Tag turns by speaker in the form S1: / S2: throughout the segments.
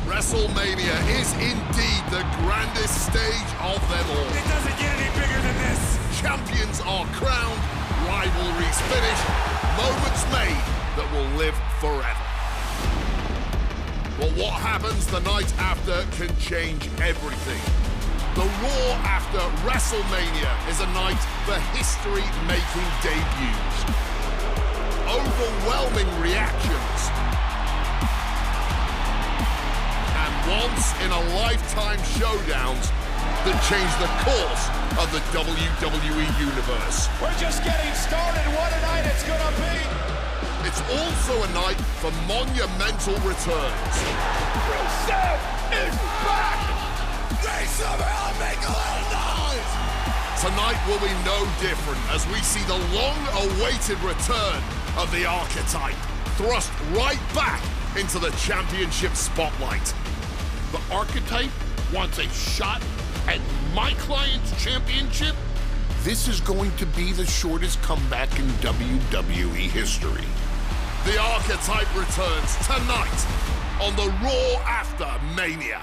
S1: WrestleMania is indeed the grandest stage of them all.
S2: It doesn't get any bigger than this.
S1: Champions are crowned, rivalries finished, moments made that will live forever. But what happens the night after can change everything. The Raw after WrestleMania is a night for history-making debuts. Overwhelming reactions. And once-in-a-lifetime showdowns that change the course of the WWE Universe.
S2: We're just getting started. What a night it's gonna be.
S1: It's also a night for monumental returns.
S2: Rusev is back! They somehow make a little noise!
S1: Tonight will be no different as we see the long-awaited return of the Archetype, thrust right back into the championship spotlight.
S3: The Archetype wants a shot at my client's championship? This is going to be the shortest comeback in WWE history.
S1: The Archetype returns tonight on the Raw after Mania.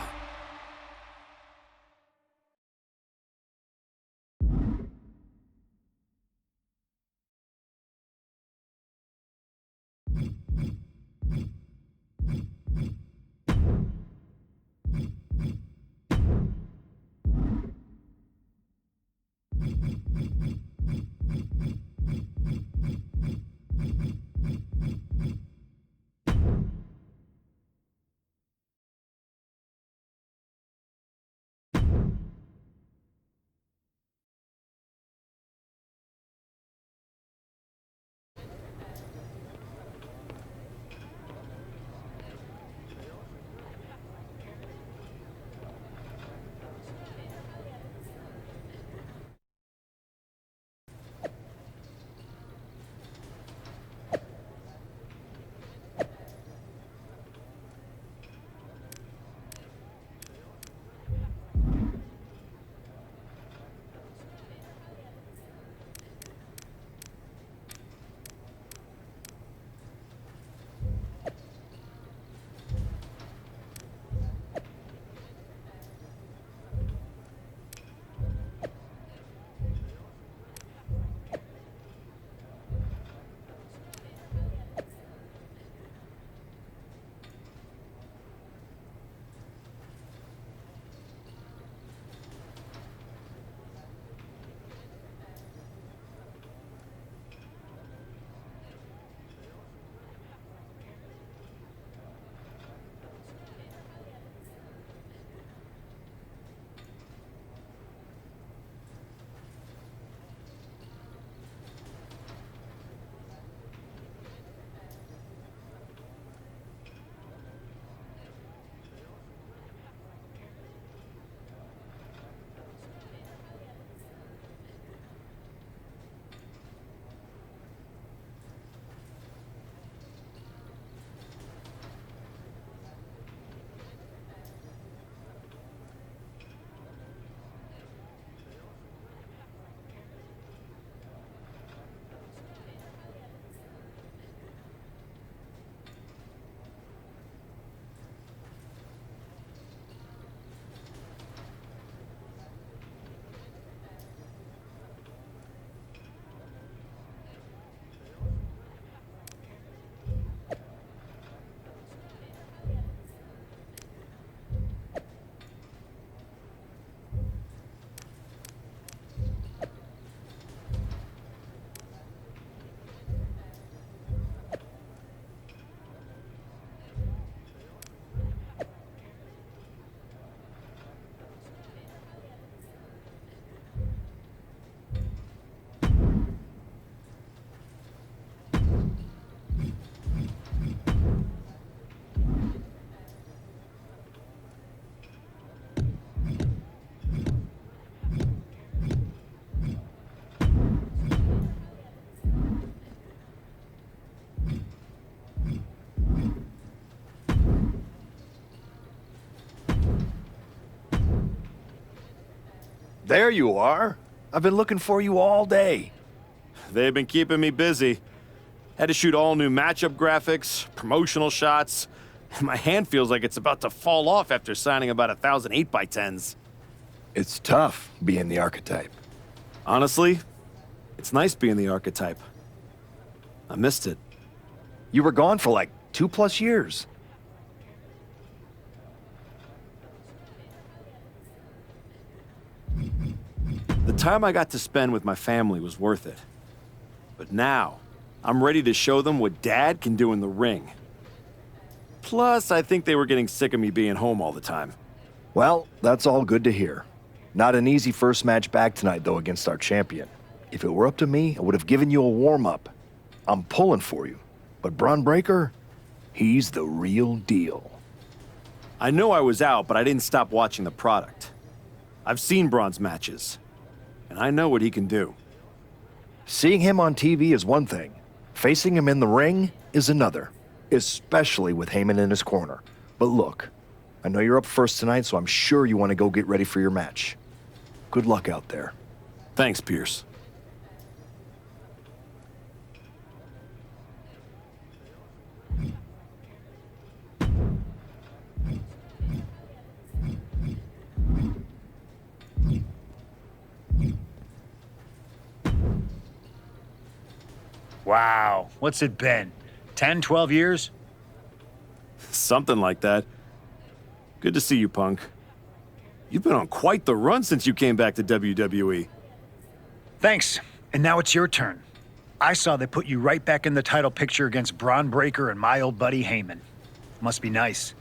S4: There you are. I've been looking for you all day.
S5: They've been keeping me busy. Had to shoot all new matchup graphics, promotional shots. My hand feels like it's about to fall off after signing about 1,000 8x10s.
S4: It's tough being the archetype.
S5: Honestly, it's nice being the archetype. I missed it.
S4: You were gone for like 2+ years.
S5: The time I got to spend with my family was worth it. But now, I'm ready to show them what Dad can do in the ring. Plus, I think they were getting sick of me being home all the time.
S4: Well, that's all good to hear. Not an easy first match back tonight, though, against our champion. If it were up to me, I would have given you a warm-up. I'm pulling for you. But Braun Breaker, he's the real deal.
S5: I know I was out, but I didn't stop watching the product. I've seen Braun's matches, and I know what he can do.
S4: Seeing him on TV is one thing. Facing him in the ring is another. Especially with Heyman in his corner. But look, I know you're up first tonight, so I'm sure you want to go get ready for your match. Good luck out there.
S5: Thanks, Pierce.
S6: Wow, what's it been? 10, 12 years?
S5: Something like that. Good to see you, Punk. You've been on quite the run since you came back to WWE.
S6: Thanks, and now it's your turn. I saw they put you right back in the title picture against Braun Breaker and my old buddy Heyman. Must be nice.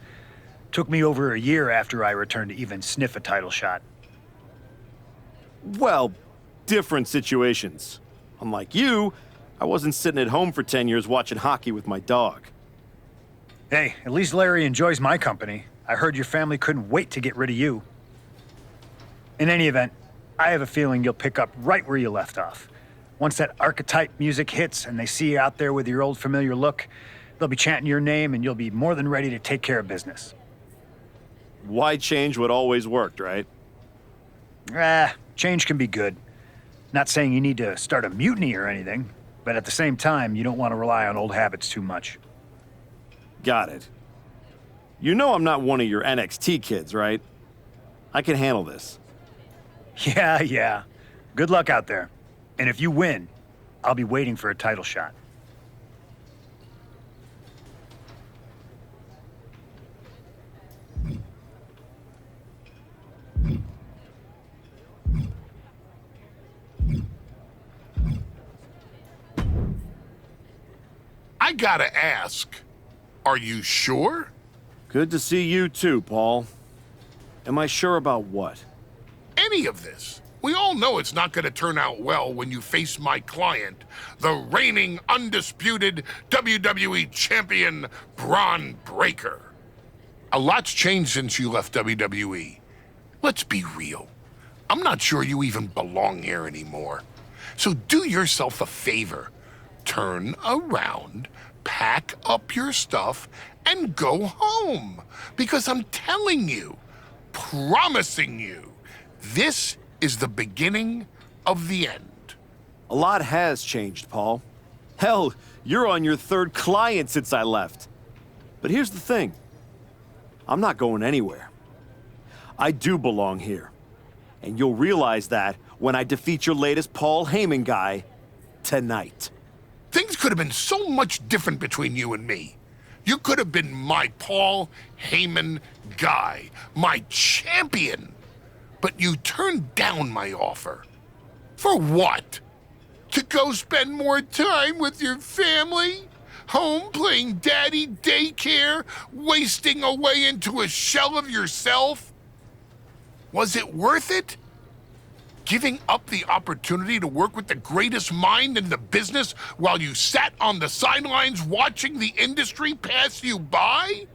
S6: Took me over a year after I returned to even sniff a title shot.
S5: Well, different situations. Unlike you, I wasn't sitting at home for 10 years watching hockey with my dog.
S6: Hey, at least Larry enjoys my company. I heard your family couldn't wait to get rid of you. In any event, I have a feeling you'll pick up right where you left off. Once that archetype music hits and they see you out there with your old familiar look, they'll be chanting your name and you'll be more than ready to take care of business.
S5: Why change what always worked, right?
S6: Change can be good. Not saying you need to start a mutiny or anything, but at the same time, you don't want to rely on old habits too much.
S5: Got it. You know I'm not one of your NXT kids, right? I can handle this.
S6: Yeah. Good luck out there. And if you win, I'll be waiting for a title shot.
S3: I gotta ask, are you sure?
S5: Good to see you too, Paul. Am I sure about what?
S3: Any of this? We all know it's not gonna turn out well when you face my client, the reigning, undisputed WWE Champion, Braun Breaker. A lot's changed since you left WWE. Let's be real. I'm not sure you even belong here anymore. So do yourself a favor. Turn around, pack up your stuff, and go home. Because I'm telling you, promising you, this is the beginning of the end.
S5: A lot has changed, Paul. Hell, you're on your third client since I left. But here's the thing. I'm not going anywhere. I do belong here. And you'll realize that when I defeat your latest Paul Heyman guy tonight.
S3: Things could have been so much different between you and me. You could have been my Paul Heyman guy, my champion. But you turned down my offer. For what? To go spend more time with your family? Home playing daddy daycare, wasting away into a shell of yourself? Was it worth it? Giving up the opportunity to work with the greatest mind in the business while you sat on the sidelines watching the industry pass you by?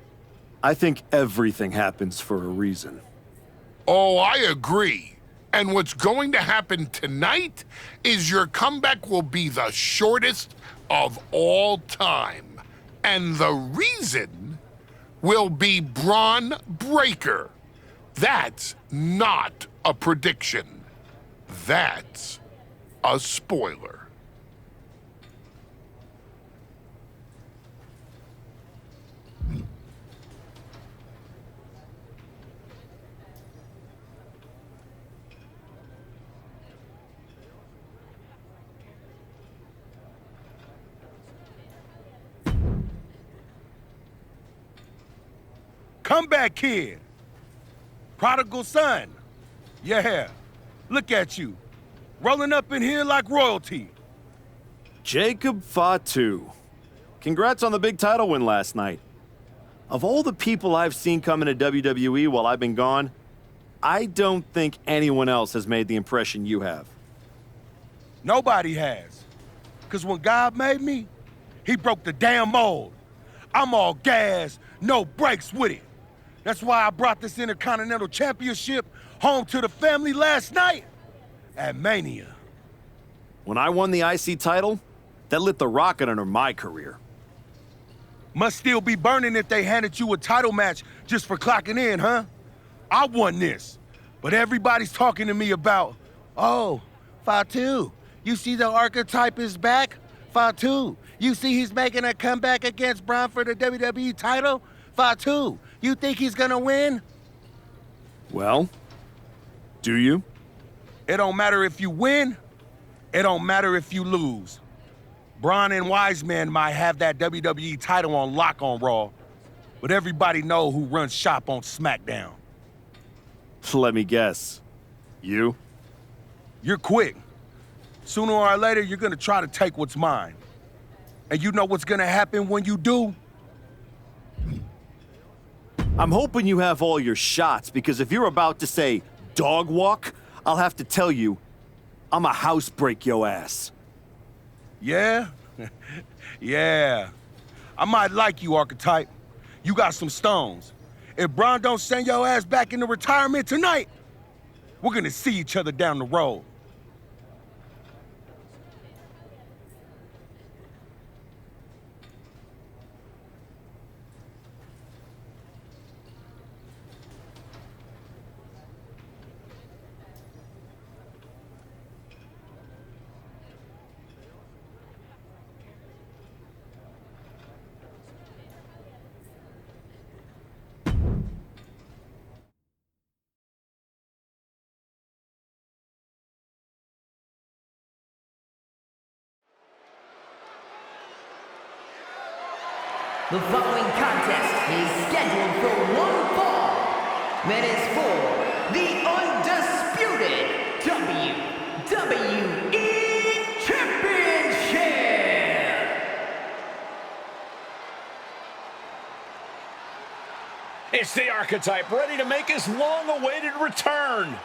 S5: I think everything happens for a reason.
S3: Oh, I agree. And what's going to happen tonight is your comeback will be the shortest of all time. And the reason will be Braun Breaker. That's not a prediction. That's a spoiler.
S2: Comeback kid. Prodigal son. Yeah. Look at you. Rolling up in here like royalty.
S5: Jacob Fatu. Congrats on the big title win last night. Of all the people I've seen come into WWE while I've been gone, I don't think anyone else has made the impression you have.
S2: Nobody has. Because when God made me, he broke the damn mold. I'm all gas, no brakes with it. That's why I brought this Intercontinental Championship home to the family last night at Mania.
S5: When I won the IC title, that lit the rocket under my career.
S2: Must still be burning if they handed you a title match just for clocking in, huh? I won this, but everybody's talking to me about, oh, Fatu, you see the archetype is back? Fatu, you see he's making a comeback against Braun for the WWE title? Fatu, you think he's gonna win?
S5: Well, do you?
S2: It don't matter if you win, it don't matter if you lose. Braun and Wiseman might have that WWE title on lock on Raw, but everybody know who runs shop on SmackDown.
S5: Let me guess. You?
S2: You're quick. Sooner or later, you're gonna try to take what's mine. And you know what's gonna happen when you do?
S5: I'm hoping you have all your shots, because if you're about to say dog walk, I'll have to tell you, I'm a house break yo ass.
S2: Yeah? Yeah. I might like you, Archetype. You got some stones. If Braun don't send your ass back into retirement tonight, we're gonna see each other down the road.
S7: The following contest is scheduled for one fall. That is for the undisputed WWE Championship.
S8: It's the Archetype, ready to make his long-awaited return.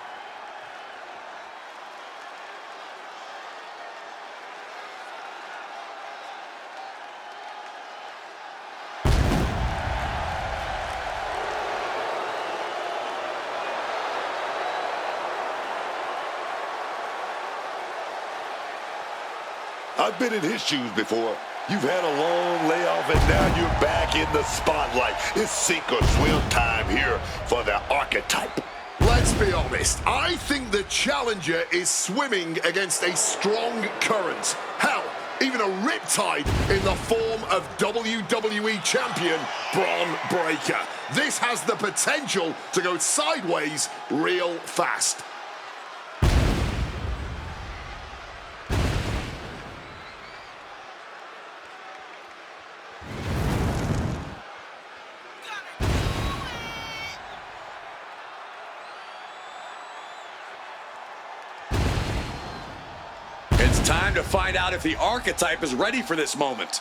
S9: I've been in his shoes before. You've had a long layoff and now you're back in the spotlight. It's sink or swim time here for the Archetype.
S1: Let's be honest, I think the challenger is swimming against a strong current. Hell, even a riptide in the form of WWE Champion Braun Breaker. This has the potential to go sideways real fast.
S8: It's time to find out if the Archetype is ready for this moment.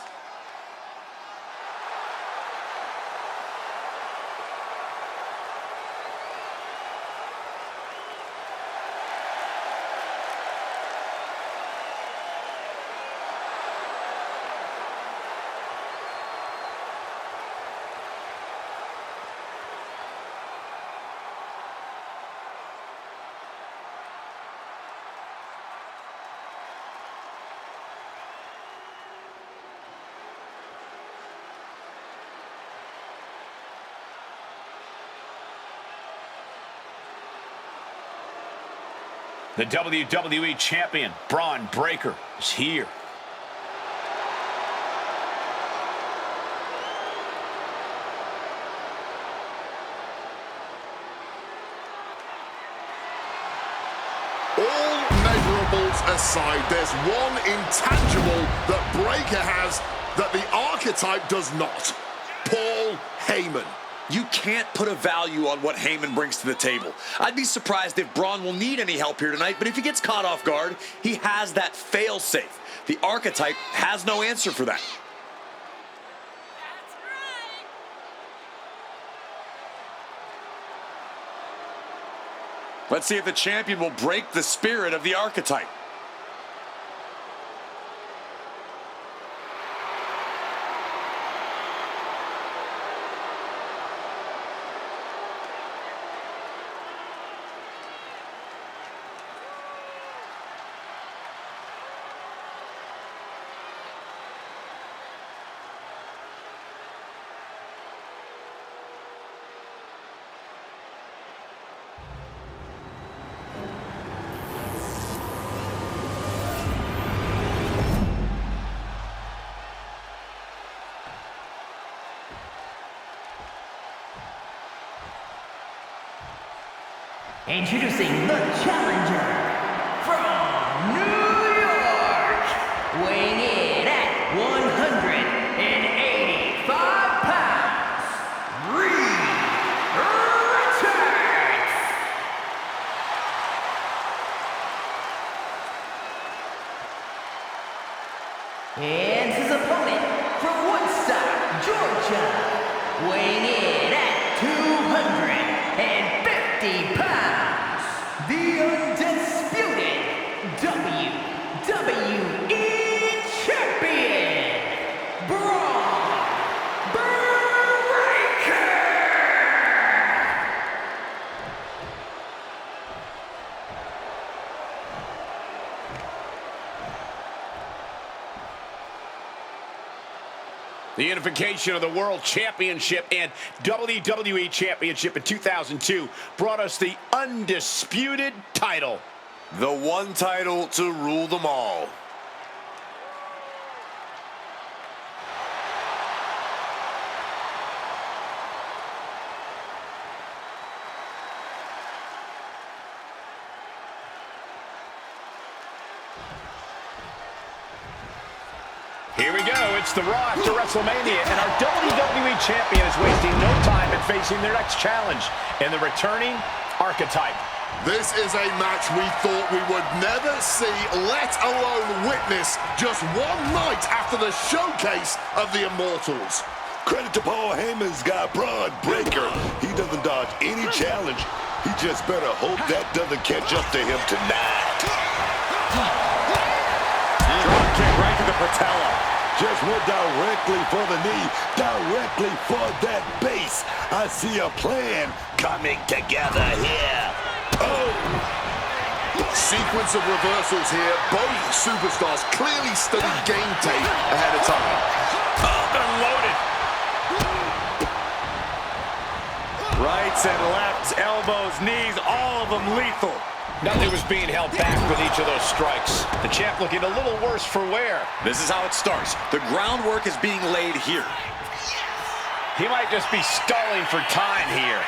S8: The WWE Champion, Braun Breaker, is here.
S1: All measurables aside, there's one intangible that Breaker has that the archetype does not. Paul Heyman.
S10: You can't put a value on what Heyman brings to the table. I'd be surprised if Braun will need any help here tonight, but if he gets caught off guard, he has that fail-safe. The archetype has no answer for that. Let's see if the champion will break the spirit of the archetype.
S7: Introducing the challenger from New York, weighing in at 185 pounds, returns. And his opponent from Woodstock, Georgia, weighing in at 250 pounds, the undisputed WWE Champion, Braun Breaker!
S8: The unification of the World Championship and WWE Championship in 2002 brought us the undisputed title.
S9: The one title to rule them all.
S8: Here we go. It's the Raw after WrestleMania, and our WWE Champion is wasting no time in facing their next challenge in the returning archetype.
S1: This is a match we thought we would never see, let alone witness, just one night after the showcase of the Immortals.
S9: Credit to Paul Heyman's guy, Braun Breaker. He doesn't dodge any challenge. He just better hope that doesn't catch up to him tonight.
S5: Drop kick right to the patella.
S9: Just went directly for the knee, directly for that base. I see a plan coming together here. Oh!
S1: Sequence of reversals here. Both superstars clearly studied game tape ahead of time.
S8: Unloaded.
S5: Rights and lefts, elbows, knees, all of them lethal.
S8: Nothing was being held back with each of those strikes. The champ looking a little worse for wear.
S10: This is how it starts. The groundwork is being laid here.
S8: He might just be stalling for time here.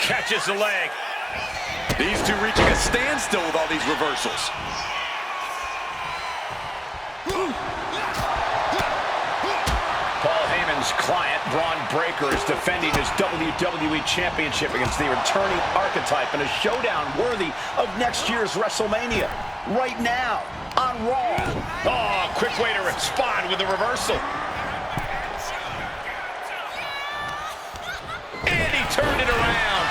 S8: Catches the leg.
S10: These two reaching a standstill with all these reversals.
S8: Paul Heyman's client, Braun Breaker, is defending his WWE Championship against the returning archetype in a showdown worthy of next year's WrestleMania. Right now, on Raw. Oh, quick way to respond with the reversal. And he turned it around.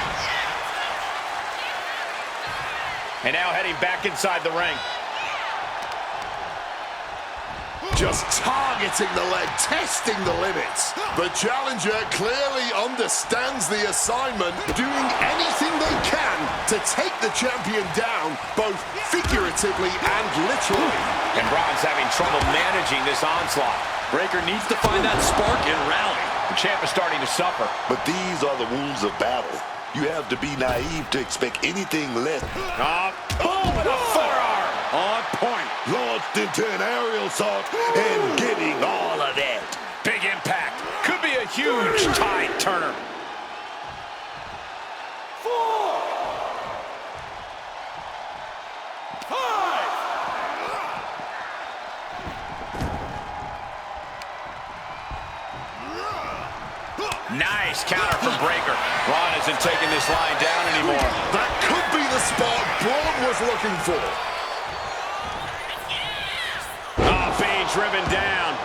S8: And now heading back inside the ring.
S1: Just targeting the leg, testing the limits. The challenger clearly understands the assignment, doing anything they can to take the champion down, both figuratively and literally.
S8: And Braun's having trouble managing this onslaught.
S10: Breaker needs to find that spark and rally.
S8: The champ is starting to suffer.
S9: But these are the wounds of battle. You have to be naive to expect anything less.
S8: Boom with a forearm. On point.
S9: Launched into an aerial assault and getting all of that.
S8: Big impact. Could be a huge tide turner.
S9: 4, 5.
S8: Nice counter from Breaker. Braun isn't taking this line down anymore.
S1: That could be the spot Braun was looking for.
S8: Being driven down.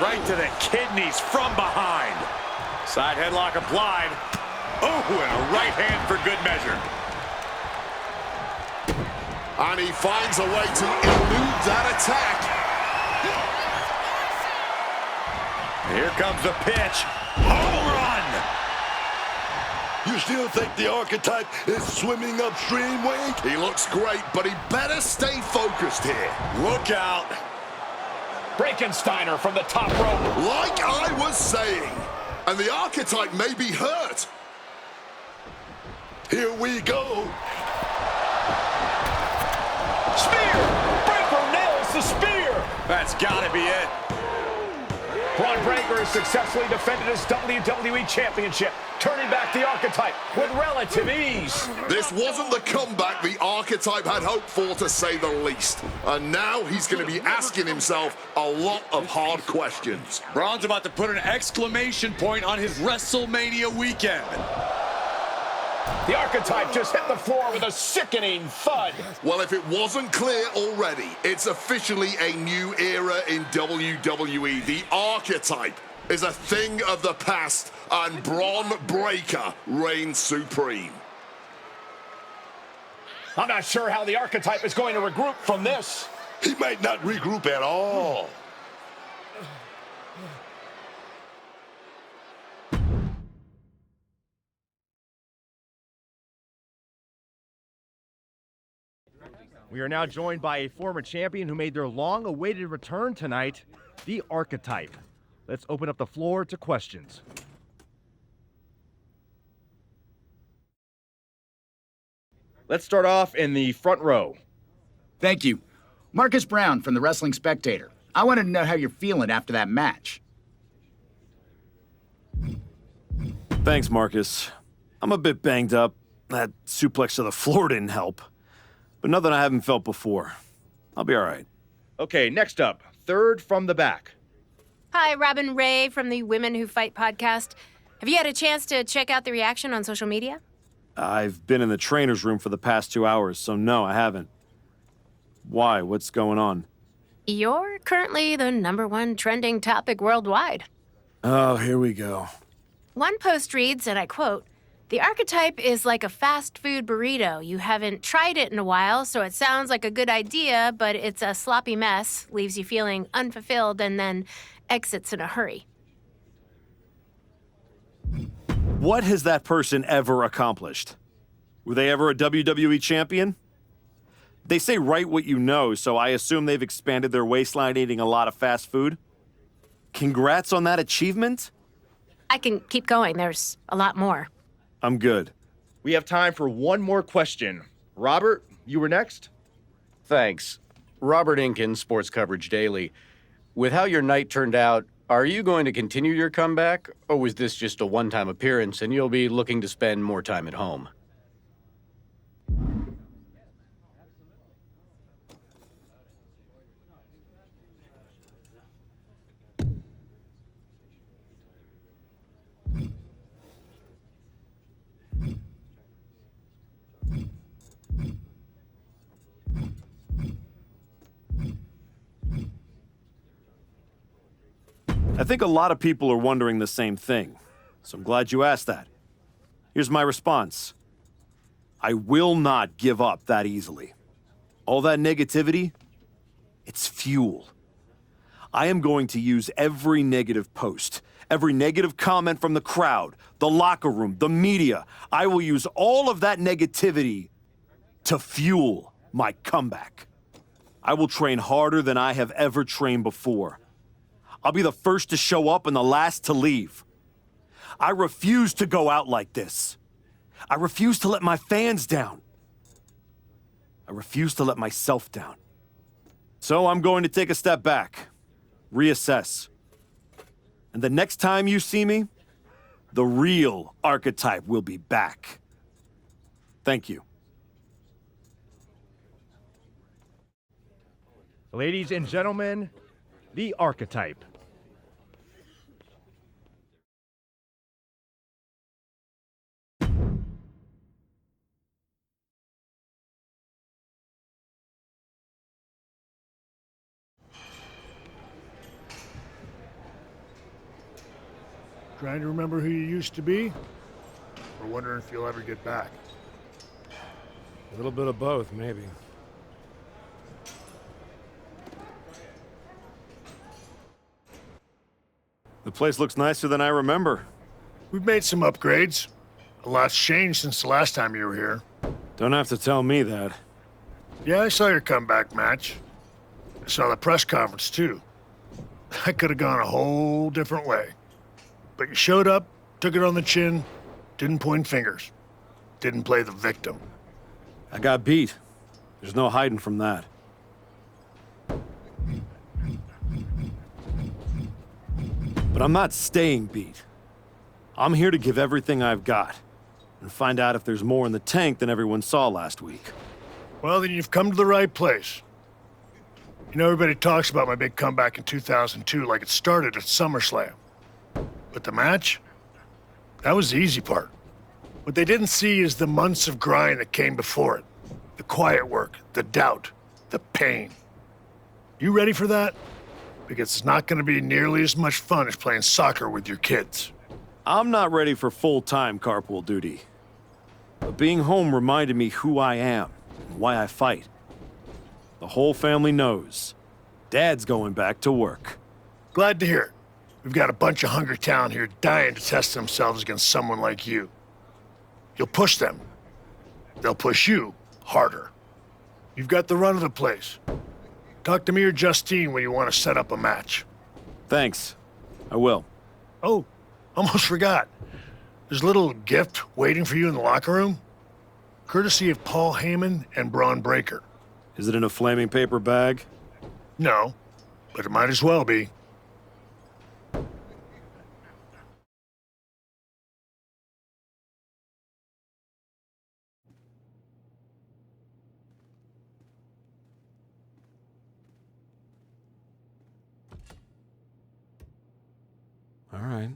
S5: Right to the kidneys from behind. Side headlock applied. Oh, and a right hand for good measure.
S1: And he finds a way to elude that attack.
S5: Here comes the pitch. Home run!
S9: You still think the Archetype is swimming upstream, Wade?
S1: He looks great, but he better stay focused here.
S8: Look out. Breakensteiner from the top rope.
S1: Like I was saying, and the Archetype may be hurt.
S9: Here we go.
S8: Spear! Breaker nails the spear!
S5: That's gotta be it.
S8: Braun Breaker has successfully defended his WWE Championship, turning back the Archetype with relative ease.
S1: This wasn't the comeback the Archetype had hoped for, to say the least. And now he's going to be asking himself a lot of hard questions.
S10: Braun's about to put an exclamation point on his WrestleMania weekend.
S8: The Archetype just hit the floor with a sickening thud.
S1: Well, if it wasn't clear already, it's officially a new era in WWE. The Archetype is a thing of the past, and Braun Breaker reigns supreme.
S8: I'm not sure how the Archetype is going to regroup from this.
S9: He might not regroup at all.
S11: We are now joined by a former champion who made their long-awaited return tonight, the Archetype. Let's open up the floor to questions. Let's start off in the front row.
S12: Thank you. Marcus Brown from the Wrestling Spectator. I wanted to know how you're feeling after that match.
S5: Thanks, Marcus. I'm a bit banged up. That suplex to the floor didn't help. But nothing I haven't felt before. I'll be all right.
S11: Okay, next up, third from the back.
S13: Hi, Robin Ray from the Women Who Fight podcast. Have you had a chance to check out the reaction on social media?
S5: I've been in the trainer's room for the past 2 hours, so no, I haven't. Why? What's going on?
S13: You're currently the #1 trending topic worldwide.
S5: Oh, here we go.
S13: One post reads, and I quote, "The Archetype is like a fast food burrito. You haven't tried it in a while, so it sounds like a good idea, but it's a sloppy mess, leaves you feeling unfulfilled, and then exits in a hurry."
S5: What has that person ever accomplished? Were they ever a WWE champion? They say write what you know, so I assume they've expanded their waistline eating a lot of fast food. Congrats on that achievement.
S13: I can keep going. There's a lot more.
S5: I'm good.
S11: We have time for one more question. Robert, you were next?
S14: Thanks. Robert Inkin, Sports Coverage Daily. With how your night turned out, are you going to continue your comeback, or was this just a one-time appearance and you'll be looking to spend more time at home?
S5: I think a lot of people are wondering the same thing, so I'm glad you asked that. Here's my response. I will not give up that easily. All that negativity, it's fuel. I am going to use every negative post, every negative comment from the crowd, the locker room, the media. I will use all of that negativity to fuel my comeback. I will train harder than I have ever trained before. I'll be the first to show up and the last to leave. I refuse to go out like this. I refuse to let my fans down. I refuse to let myself down. So I'm going to take a step back, reassess. And the next time you see me, the real archetype will be back. Thank you.
S11: Ladies and gentlemen, the archetype.
S15: Trying to remember who you used to be? Or wondering if you'll ever get back?
S16: A little bit of both, maybe.
S5: The place looks nicer than I remember.
S15: We've made some upgrades. A lot's changed since the last time you were here.
S16: Don't have to tell me that.
S15: Yeah, I saw your comeback match. I saw the press conference, too. That could have gone a whole different way. But you showed up, took it on the chin, didn't point fingers, didn't play the victim.
S5: I got beat. There's no hiding from that. But I'm not staying beat. I'm here to give everything I've got and find out if there's more in the tank than everyone saw last week.
S15: Well, then you've come to the right place. You know, everybody talks about my big comeback in 2002 like it started at SummerSlam. But the match? That was the easy part. What they didn't see is the months of grind that came before it. The quiet work, the doubt, the pain. You ready for that? Because it's not going to be nearly as much fun as playing soccer with your kids.
S5: I'm not ready for full-time carpool duty. But being home reminded me who I am and why I fight. The whole family knows. Dad's going back to work.
S15: Glad to hear it. We've got a bunch of hungry talent here dying to test themselves against someone like you. You'll push them. They'll push you harder. You've got the run of the place. Talk to me or Justine when you want to set up a match.
S5: Thanks. I will.
S15: Oh, almost forgot. There's a little gift waiting for you in the locker room. Courtesy of Paul Heyman and Braun Breaker.
S5: Is it in a flaming paper bag?
S15: No, but it might as well be.
S5: All right.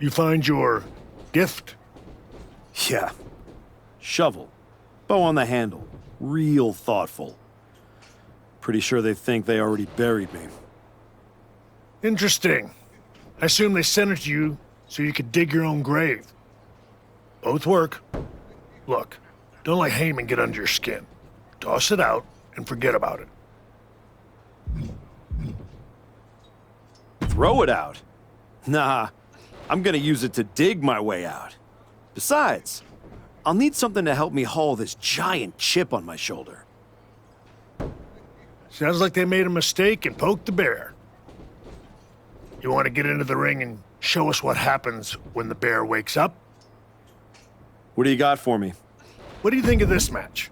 S15: You find your gift?
S5: Yeah. Shovel. Bow on the handle. Real thoughtful. Pretty sure they think they already buried me.
S15: Interesting. I assume they sent it to you so you could dig your own grave. Both work. Look, don't let Heyman get under your skin. Toss it out and forget about it.
S5: Throw it out? Nah, I'm gonna use it to dig my way out. Besides, I'll need something to help me haul this giant chip on my shoulder.
S15: Sounds like they made a mistake and poked the bear. You want to get into the ring and show us what happens when the bear wakes up?
S5: What do you got for me?
S15: What do you think of this match?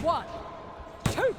S17: One, two.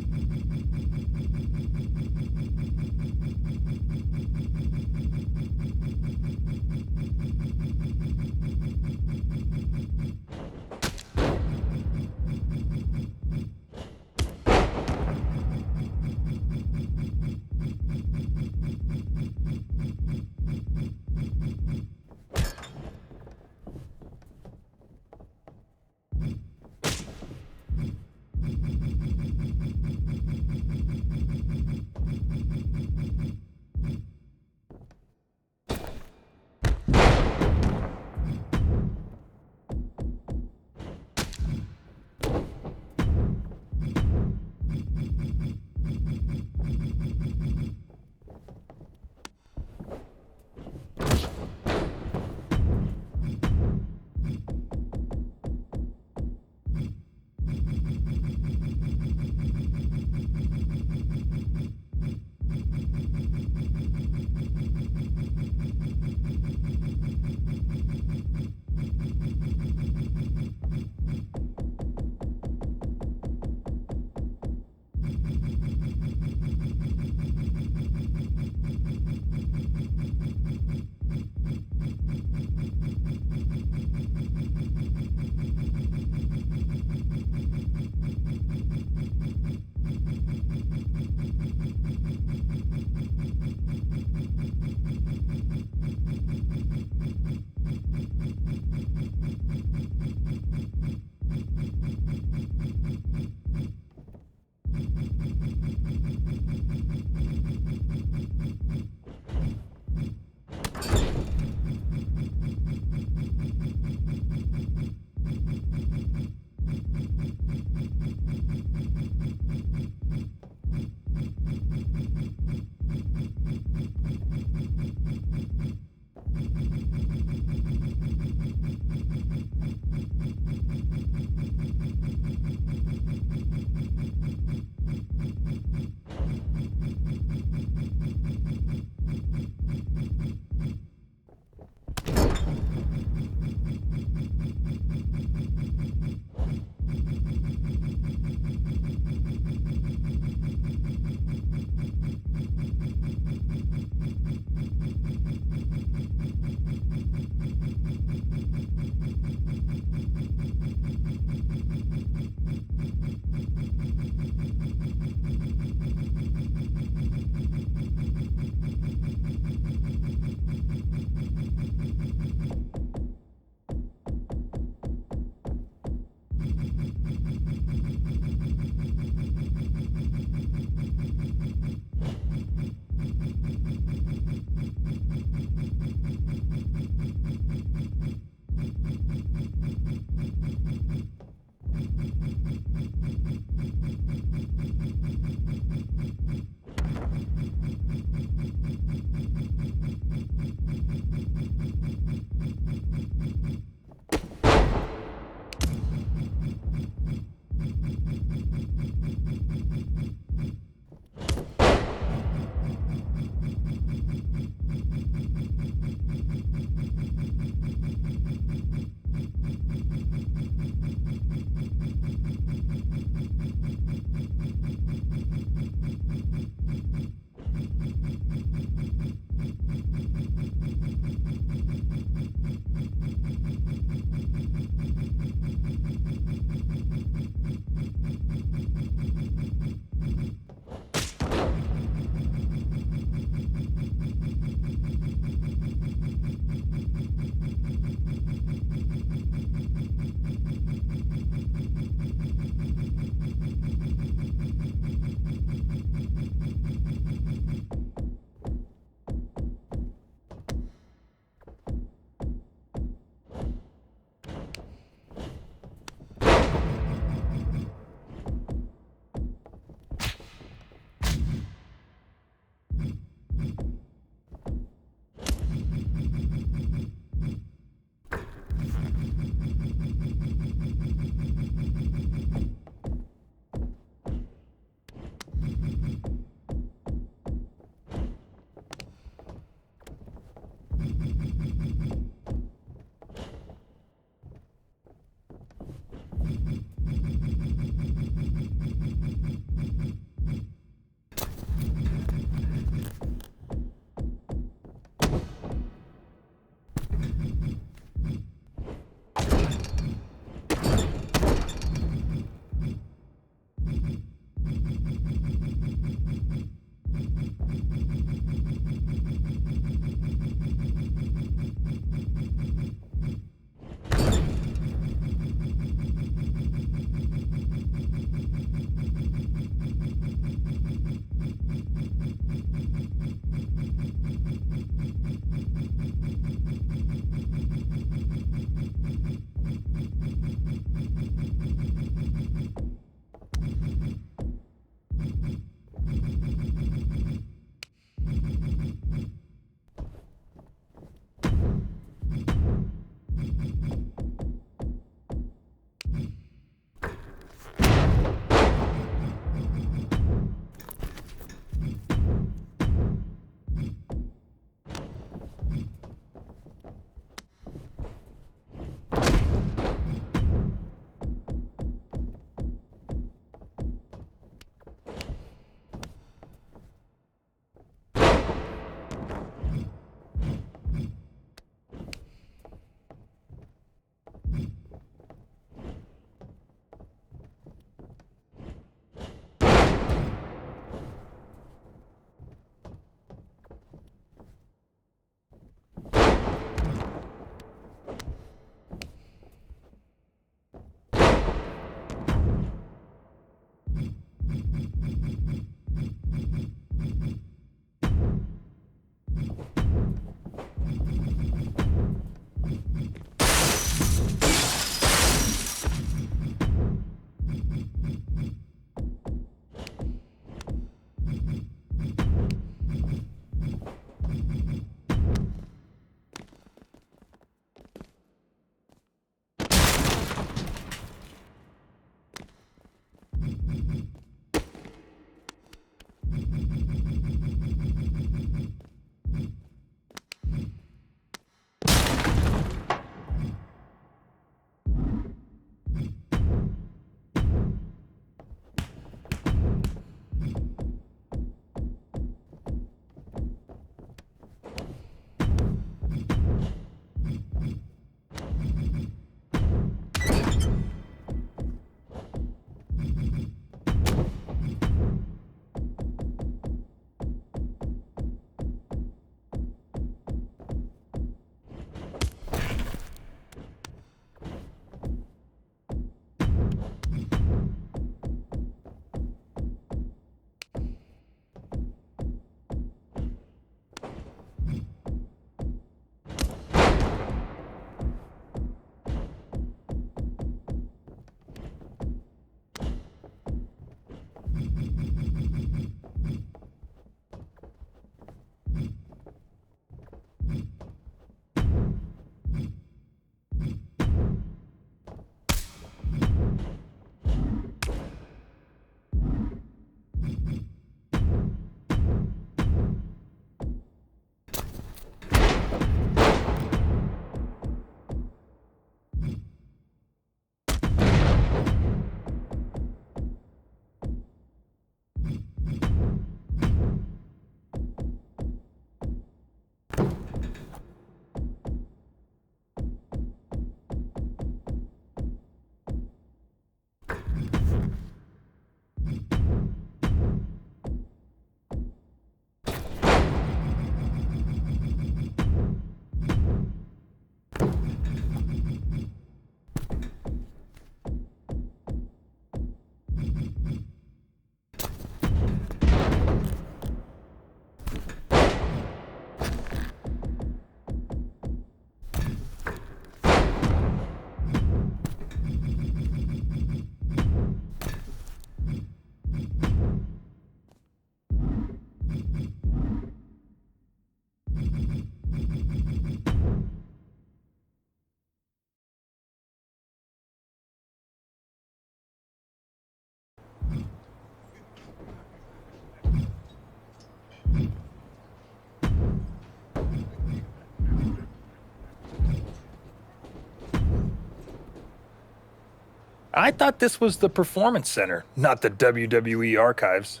S6: I thought this was the Performance Center, not the WWE Archives.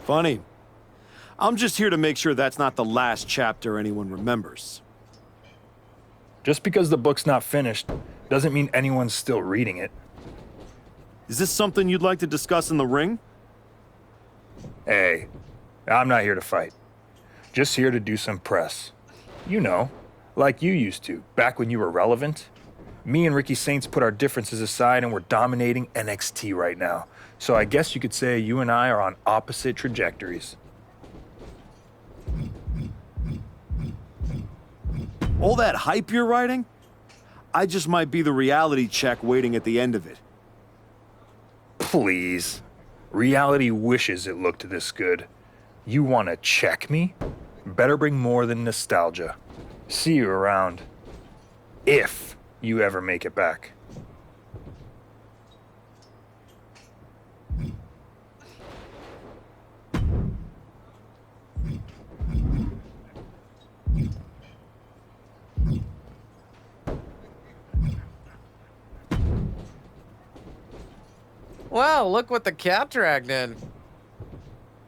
S5: Funny. I'm just here to make sure that's not the last chapter anyone remembers.
S6: Just because the book's not finished doesn't mean anyone's still reading it.
S5: Is this something you'd like to discuss in the ring?
S6: Hey, I'm not here to fight. Just here to do some press. You know, like you used to, back when you were relevant. Me and Ricky Saints put our differences aside and we're dominating NXT right now. So I guess you could say you and I are on opposite trajectories.
S5: All that hype you're writing? I just might be the reality check waiting at the end of it.
S6: Please. Reality wishes it looked this good. You want to check me? Better bring more than nostalgia. See you around. If you ever make it back.
S18: Wow, look what the cat dragged in.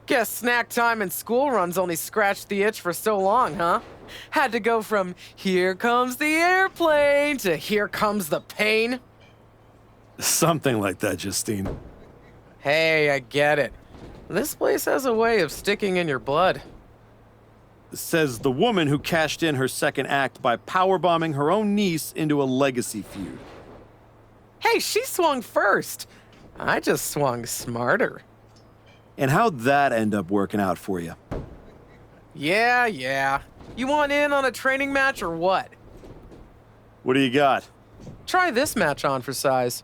S18: Guess snack time and school runs only scratched the itch for so long, huh? Had to go from here comes the airplane to here comes the pain.
S5: Something like that, Justine.
S18: Hey, I get it. This place has a way of sticking in your blood.
S5: Says the woman who cashed in her second act by powerbombing her own niece into a legacy feud.
S18: Hey, she swung first. I just swung smarter.
S5: And how'd that end up working out for you?
S18: Yeah. You want in on a training match or what?
S5: What do you got?
S18: Try this match on for size.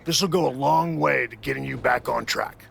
S15: This'll go a long way to getting you back on track.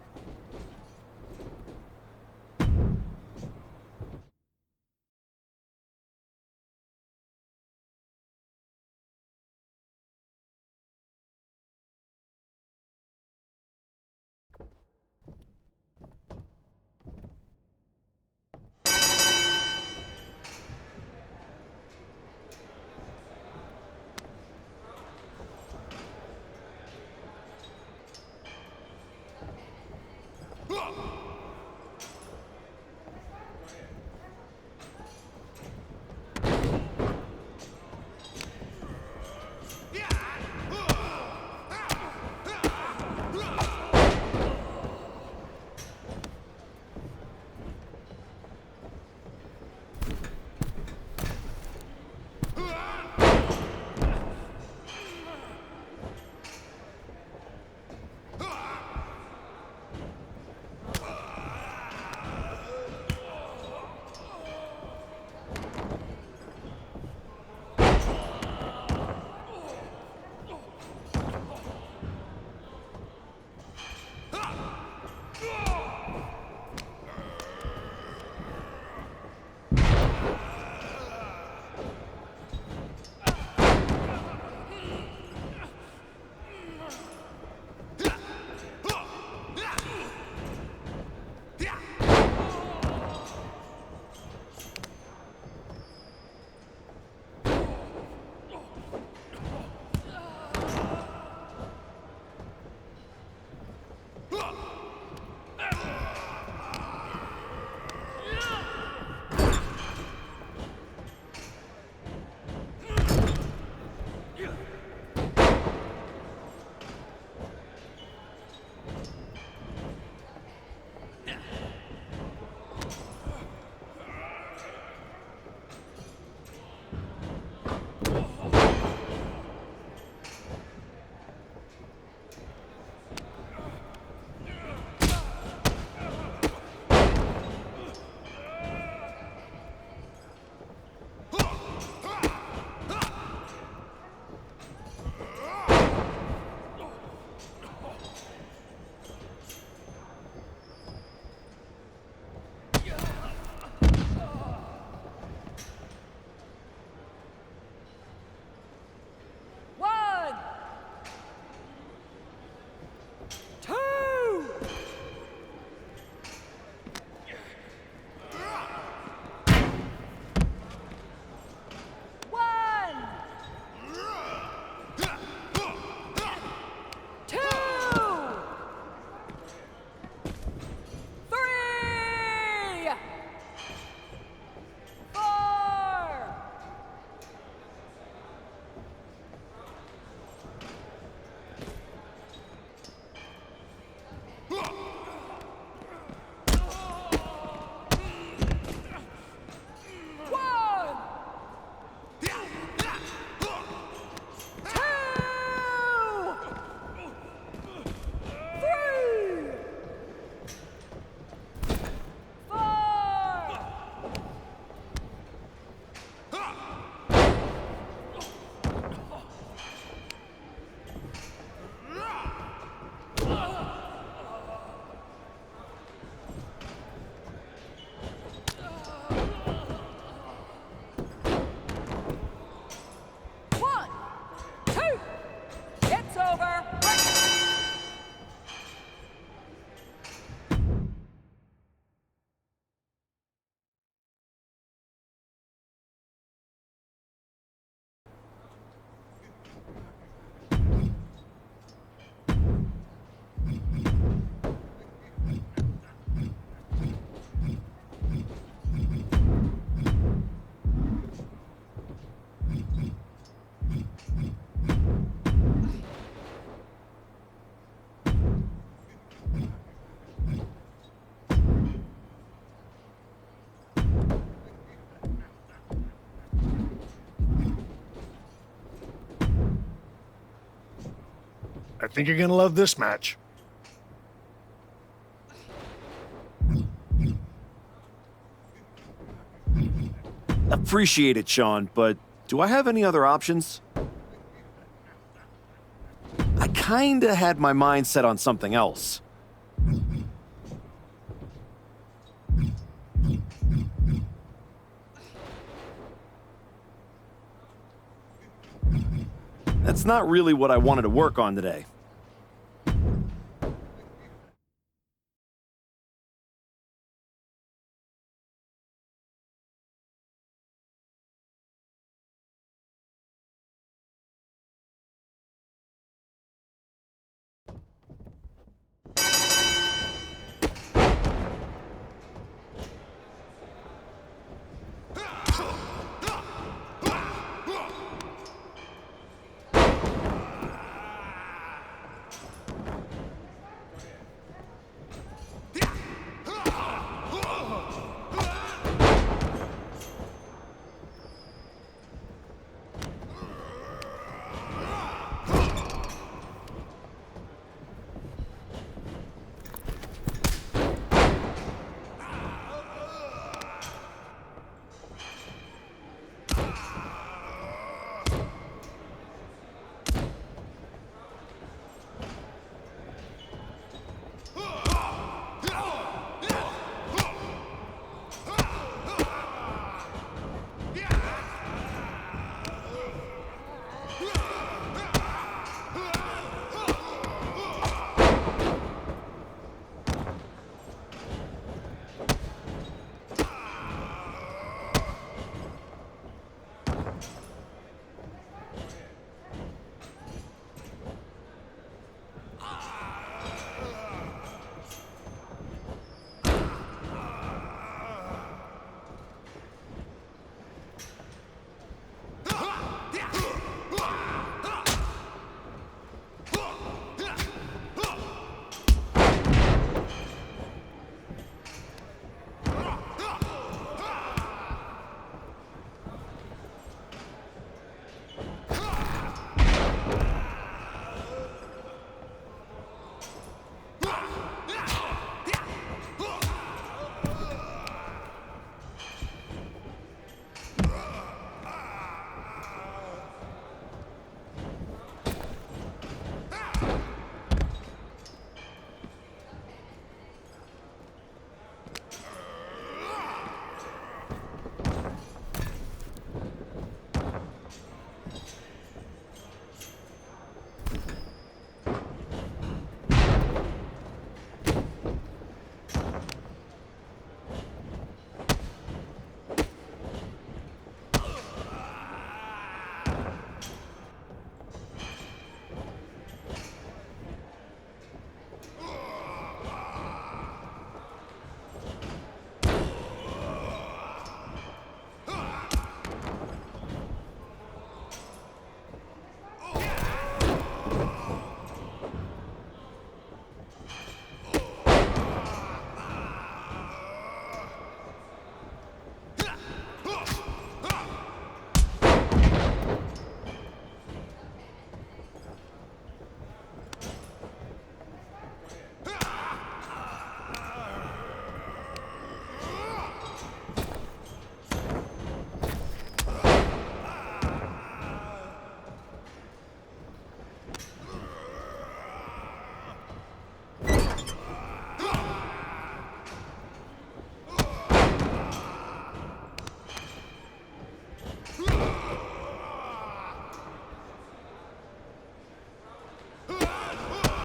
S15: think you're gonna love this match.
S5: Appreciate it, Sean, but do I have any other options? I kinda had my mind set on something else. That's not really what I wanted to work on today.